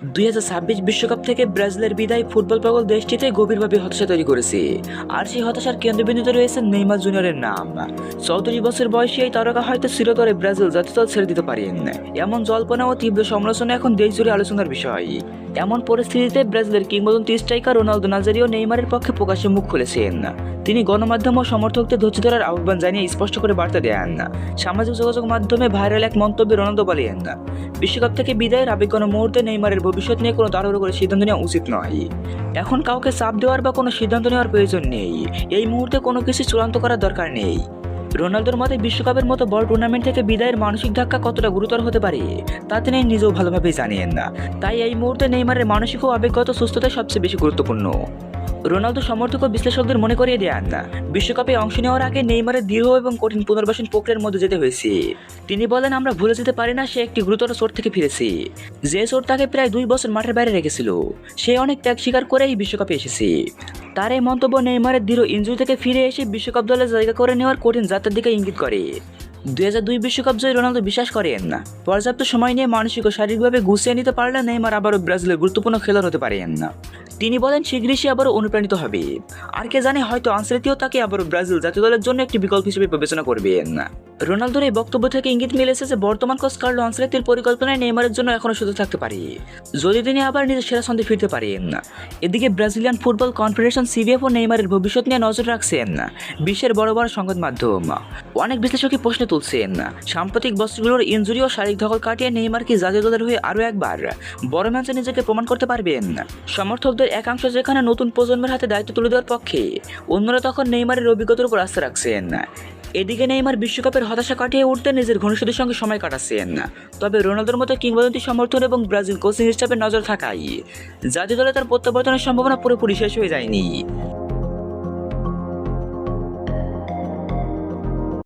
2026 বিশ্বকাপ থেকে ব্রাজিলের বিদায় ফুটবল পাগল দেশটিতে গভীরভাবে হতাশা তৈরি করেছে। আর সেই হতাশার কেন্দ্রবিন্দুতে রয়েছে নেইমার জুনিয়রের নাম। 34 বছর বয়সী এই তারকা হয়তো চিরতরে ব্রাজিল জাতীয় দল ছেড়ে দিতে পারেন। এমন জল্পনা ও তীব্র সমালোচনা এখন দেশ জুড়ে আলোচনার বিষয়। এমন পরিস্থিতিতে ব্রাজিলের কিংবদন্তি স্ট্রাইকার রোনালদো নাজারিও নেইমারের পক্ষে প্রকাশ্যে মুখ খুলেছেন। তিনি গণমাধ্যম ও সমর্থকদের ধৈর্য ধরার আহ্বান জানিয়ে স্পষ্ট করে বার্তা দেন। সামাজিক যোগাযোগ মাধ্যমে ভাইরাল এক মন্তব্যে রোনালদো বলেন, বিশ্বকাপ থেকে বিদায়ের আবেগঘন মুহূর্তে নেইমারের ভবিষ্যৎ নিয়ে কোনো তাড়াহুড়ো করে সিদ্ধান্ত নেওয়া উচিত নয়। এখন কাউকে চাপ দেওয়ার বা কোনো সিদ্ধান্ত নেওয়ার প্রয়োজন নেই। এই মুহূর্তে কোনো কিছু চূড়ান্ত করার দরকার নেই। রোনালদোর মতে বিশ্বকাপের মতো বড় টুর্নামেন্ট থেকে বিদায়ের মানসিক ধাক্কা কতটা গুরুতর হতে পারে তা তিনি নিজেও ভালোভাবেই জানেন না। তাই এই মুহূর্তে নেইমারের মানসিক ও আবেগগত সুস্থতা সবচেয়ে বেশি গুরুত্বপূর্ণ। রোনালদো সমর্থক ও বিশ্লেষকদের মনে করিয়ে দেন, বিশ্বকাপে অংশ নেওয়ার আগে নেইমারের দীর্ঘ এবং কঠিন পুনর্বাসন প্রক্রিয়ার মধ্যে যেতে হয়েছে। তিনি বলেন, আমরা ভুলে যেতে পারি না সে একটি গুরুতর চোট থেকে ফিরেছে, যে চোট তাকে প্রায় 2 বছর মাঠের বাইরে রেখেছিল। সে অনেক ত্যাগ স্বীকার করে এই বিশ্বকাপে এসেছে। তার এই মন্তব্য নেইমারের দৃঢ় ইনজুরি থেকে ফিরে এসে বিশ্বকাপ দলে জায়গা করে নেওয়ার কঠিন যাত্রার দিকে ইঙ্গিত করে। 2002 বিশ্বকাপ জয়ী রোনালদো বিশ্বাস করেন, পর্যাপ্ত সময় নিয়ে মানসিক ও শারীরিকভাবে গুছিয়ে নিতে পারলে নেইমার আবারও ব্রাজিলের গুরুত্বপূর্ণ খেলোয়াড় হতে পারেন। তিনি বলেন, শীঘ্রই সে আবারও অনুপ্রাণিত হবে। আর কে জানে, হয়তো আনসেলত্তিও তাকে আবারও ব্রাজিল জাতীয় দলের জন্য একটি বিকল্প হিসেবে বিবেচনা করবেন। রোনালদোর এই বক্তব্য থেকে ইঙ্গিত মিলেছে যে বর্তমান কোচ কার্লো আনসেলত্তির পরিকল্পনায় নেইমারের জন্য এখনো সুযোগ থাকতে পারে, যদি তিনি আবার নিজের সেরা ছন্দে ফিরতে পারেন। এদিকে ব্রাজিলিয়ান ফুটবল কনফেডারেশন সিবিএফ ও নেইমারের ভবিষ্যৎ নিয়ে নজর রাখছেন বিশ্বের বড় বড় সংবাদ মাধ্যম। অনেক বিশ্লেষকই প্রশ্ন তুলছেন, সাম্প্রতিক বছরগুলোর ইনজুরি ও শারীরিক ধকল কাটিয়ে নেইমার কি জাতীয় দলের হয়ে আরও একবার বড় ম্যাচে নিজেকে প্রমাণ করতে পারবেন? সমর্থকদের একাংশ যেখানে নতুন প্রজন্মের হাতে দায়িত্ব তুলে দেওয়ার পক্ষে, অন্যরা তখন নেইমারের অভিজ্ঞতার উপর আস্থা রাখছেন। এদিকে নেইমার বিশ্বকাপের হতাশা কাটিয়ে উঠতে নিজের ঘনিষ্ঠদের সঙ্গে সময় কাটাচ্ছেন। তবে রোনালদোর মতো কিংবদন্তি সমর্থন এবং ব্রাজিল কোচিং স্টাফের নজর থাকায় জাতীয় দলে তার প্রত্যাবর্তনের সম্ভাবনা পুরোপুরি শেষ হয়ে যায়নি।